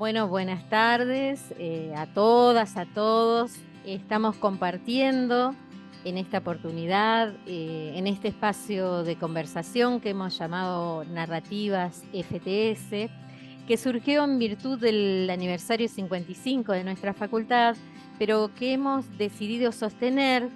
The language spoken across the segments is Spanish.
Bueno, buenas tardes a todas, a todos. Estamos compartiendo en esta oportunidad, en este espacio de conversación que hemos llamado Narrativas FTS, que surgió en virtud del aniversario 55 de nuestra facultad, pero que hemos decidido sostener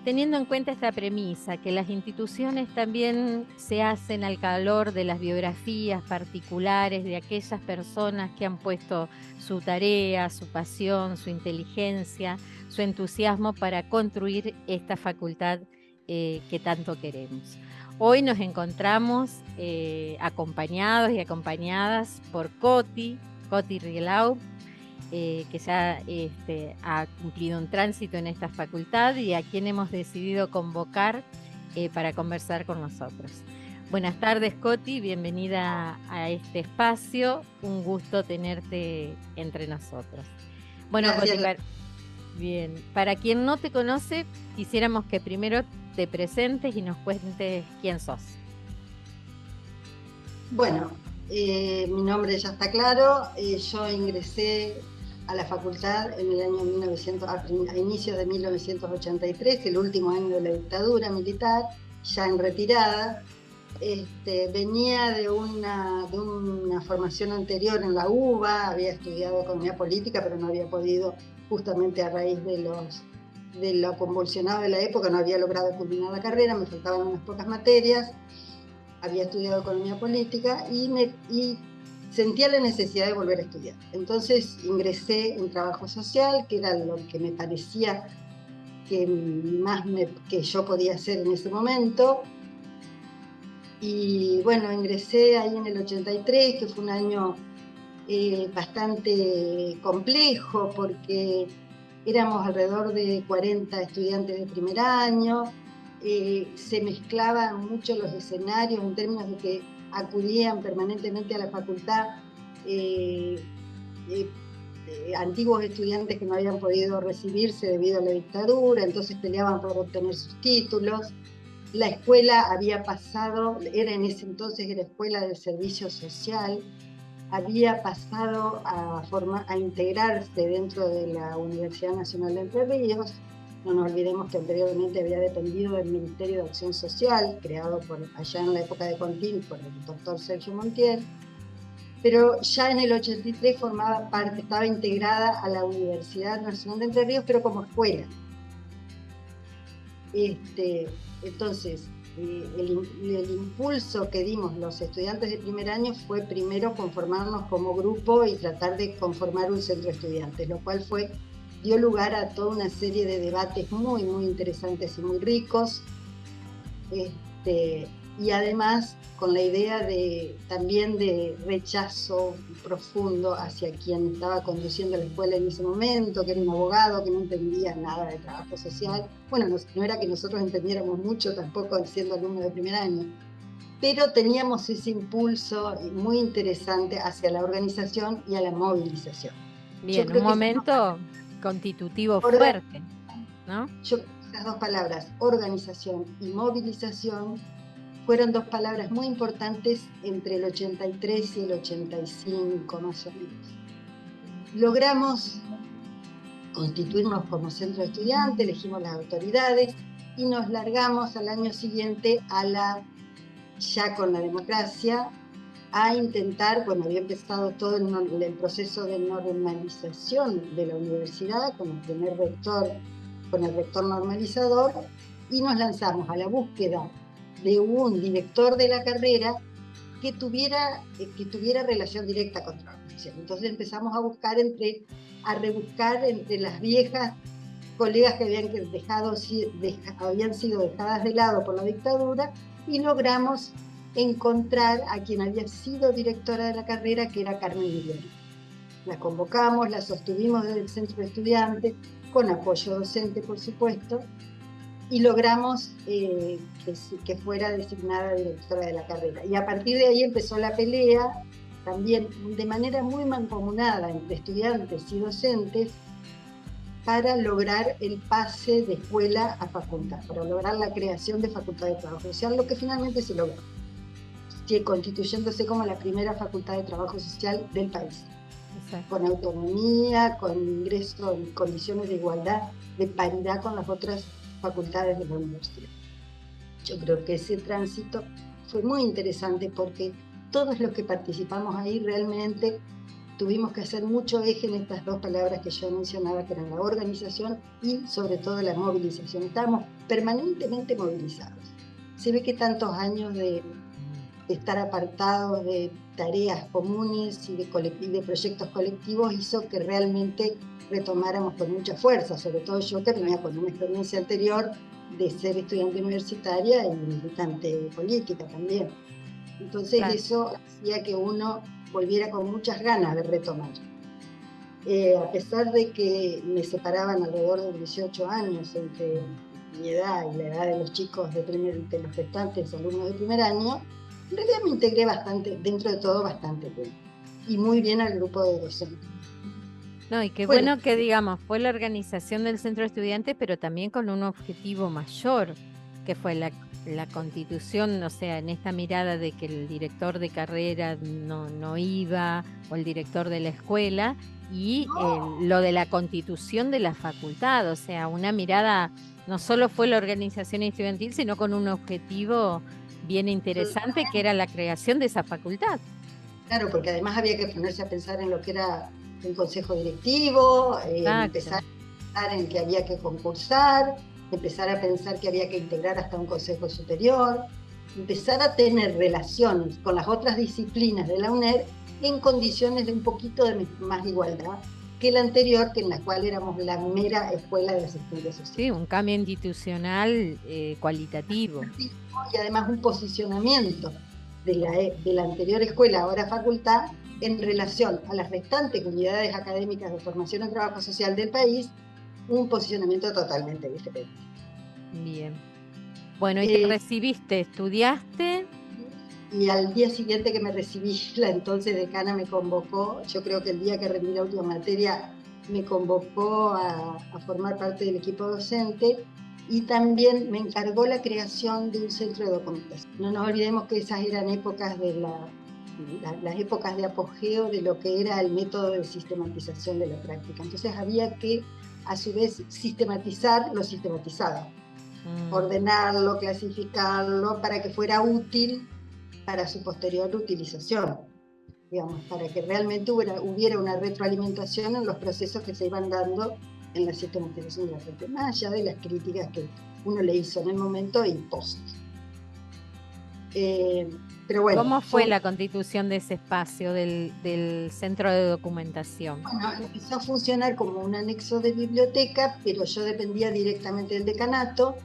teniendo en cuenta esta premisa, que las instituciones también se hacen al calor de las biografías particulares de aquellas personas que han puesto su tarea, su pasión, su inteligencia, su entusiasmo para construir esta facultad que tanto queremos. Hoy nos encontramos acompañados y acompañadas por Coti Rielau, que ya ha cumplido un tránsito en esta facultad y a quien hemos decidido convocar para conversar con nosotros. Buenas tardes, Coti, bienvenida a este espacio, un gusto tenerte entre nosotros. Bueno, Coti, bien, para quien no te conoce, quisiéramos que primero te presentes y nos cuentes quién sos. Bueno, mi nombre ya está claro, yo ingresé a la facultad en el año 1900, a inicios de 1983, el último año de la dictadura militar, ya en retirada. Venía de una formación anterior en la UBA, había estudiado economía política, pero no había podido, justamente a raíz de lo convulsionado de la época, no había logrado culminar la carrera, me faltaban unas pocas materias. Había estudiado economía política y sentía la necesidad de volver a estudiar. Entonces ingresé en trabajo social, que era lo que me parecía que yo podía hacer en ese momento. Y bueno, ingresé ahí en el 83, que fue un año bastante complejo, porque éramos alrededor de 40 estudiantes de primer año. Se mezclaban mucho los escenarios en términos de que acudían permanentemente a la facultad antiguos estudiantes que no habían podido recibirse debido a la dictadura, entonces peleaban por obtener sus títulos. La escuela había pasado, era en ese entonces era escuela del servicio social, había pasado a integrarse dentro de la Universidad Nacional de Entre Ríos. No nos olvidemos que anteriormente había dependido del Ministerio de Acción Social, creado allá en la época de Contín por el doctor Sergio Montiel, pero ya en el 83 formaba parte, estaba integrada a la Universidad Nacional de Entre Ríos, pero como escuela. Entonces, el impulso que dimos los estudiantes de primer año fue primero conformarnos como grupo y tratar de conformar un centro de estudiantes, lo cual dio lugar a toda una serie de debates muy, muy interesantes y muy ricos, y además con la idea también de rechazo profundo hacia quien estaba conduciendo la escuela en ese momento, que era un abogado que no entendía nada de trabajo social. Bueno, no era que nosotros entendiéramos mucho tampoco siendo alumnos de primer año, pero teníamos ese impulso muy interesante hacia la organización y a la movilización. Bien, un momento constitutivo fuerte, ¿no? Esas dos palabras, organización y movilización, fueron dos palabras muy importantes entre el 83 y el 85, más o menos. Logramos constituirnos como centro de estudiantes, elegimos las autoridades y nos largamos al año siguiente ya con la democracia, a intentar, bueno, había empezado todo el proceso de normalización de la universidad con el rector normalizador, y nos lanzamos a la búsqueda de un director de la carrera que tuviera relación directa con la organización. Entonces empezamos a rebuscar entre las viejas colegas que habían sido dejadas de lado por la dictadura, y logramos encontrar a quien había sido directora de la carrera, que era Carmen Milioni. La convocamos, la sostuvimos desde el centro de estudiantes, con apoyo docente, por supuesto, y logramos que fuera designada directora de la carrera. Y a partir de ahí empezó la pelea, también de manera muy mancomunada entre estudiantes y docentes, para lograr el pase de escuela a facultad, para lograr la creación de Facultad de Trabajo Social, lo que finalmente se logró, constituyéndose como la primera Facultad de Trabajo Social del país. Exacto. con autonomía, con ingreso en condiciones de igualdad, de paridad con las otras facultades de la universidad. Yo creo que ese tránsito fue muy interesante porque todos los que participamos ahí realmente tuvimos que hacer mucho eje en estas dos palabras que yo mencionaba, que eran la organización y sobre todo la movilización. Estábamos permanentemente movilizados. Se ve que tantos años de estar apartados de tareas comunes y de proyectos colectivos hizo que realmente retomáramos con mucha fuerza, sobre todo yo que venía con una experiencia anterior de ser estudiante universitaria y militante política también. Entonces Claro. eso hacía que uno volviera con muchas ganas de retomar. A pesar de que me separaban alrededor de 18 años entre mi edad y la edad de los chicos de los restantes alumnos de primer año, en realidad me integré bastante, dentro de todo bastante bien, y muy bien al grupo de docentes. No, y qué Bueno, bueno que digamos, fue la organización del centro de estudiantes, pero también con un objetivo mayor, que fue la constitución, o sea, en esta mirada de que el director de carrera no iba, o el director de la escuela, y lo de la constitución de la facultad, o sea, una mirada, no solo fue la organización estudiantil, sino con un objetivo bien interesante, que era la creación de esa facultad. claro, porque además había que ponerse a pensar en lo que era un consejo directivo, Exacto. empezar a pensar en que había que concursar, empezar a pensar que había que integrar hasta un consejo superior, empezar a tener relaciones con las otras disciplinas de la UNED en condiciones de un poquito de más igualdad que la anterior, que en la cual éramos la mera escuela de asistencia social. Sí, un cambio institucional cualitativo. Y además un posicionamiento de la anterior escuela, ahora facultad, en relación a las restantes unidades académicas de formación en trabajo social del país, un posicionamiento totalmente diferente. Bien. Bueno, ¿y te Eh, recibiste? ¿Estudiaste? y al día siguiente que me recibí, la entonces decana me convocó, yo creo que el día que rendí la última materia, me convocó a formar parte del equipo docente y también me encargó la creación de un centro de documentación. No nos olvidemos que esas eran épocas de las épocas de apogeo de lo que era el método de sistematización de la práctica. Entonces había que, a su vez, sistematizar lo sistematizado, ordenarlo, clasificarlo, para que fuera útil para su posterior utilización, digamos, para que realmente hubiera una retroalimentación en los procesos que se iban dando en la sistematización de la práctica, más allá de las críticas que uno le hizo en el momento y post. Pero bueno, ¿Cómo fue la constitución de ese espacio del centro de documentación? bueno, empezó a funcionar como un anexo de biblioteca, pero yo dependía directamente del decanato,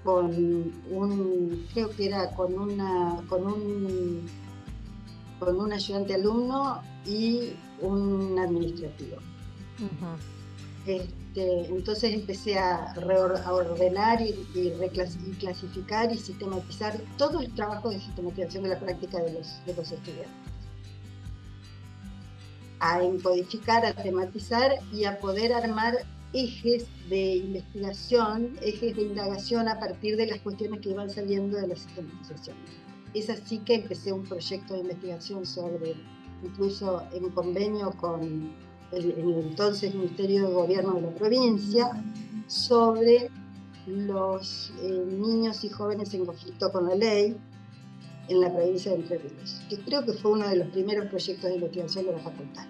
creo que era con un ayudante alumno y un administrativo. Entonces empecé a ordenar y clasificar y sistematizar todo el trabajo de sistematización de la práctica de los estudiantes. A encodificar, a tematizar y a poder armar ejes de investigación, ejes de indagación a partir de las cuestiones que iban saliendo de la sistematización. Es así que empecé un proyecto de investigación incluso en convenio con el entonces Ministerio de Gobierno de la provincia, sobre los niños y jóvenes en conflicto con la ley en la provincia de Entre Ríos, que creo que fue uno de los primeros proyectos de investigación de la facultad.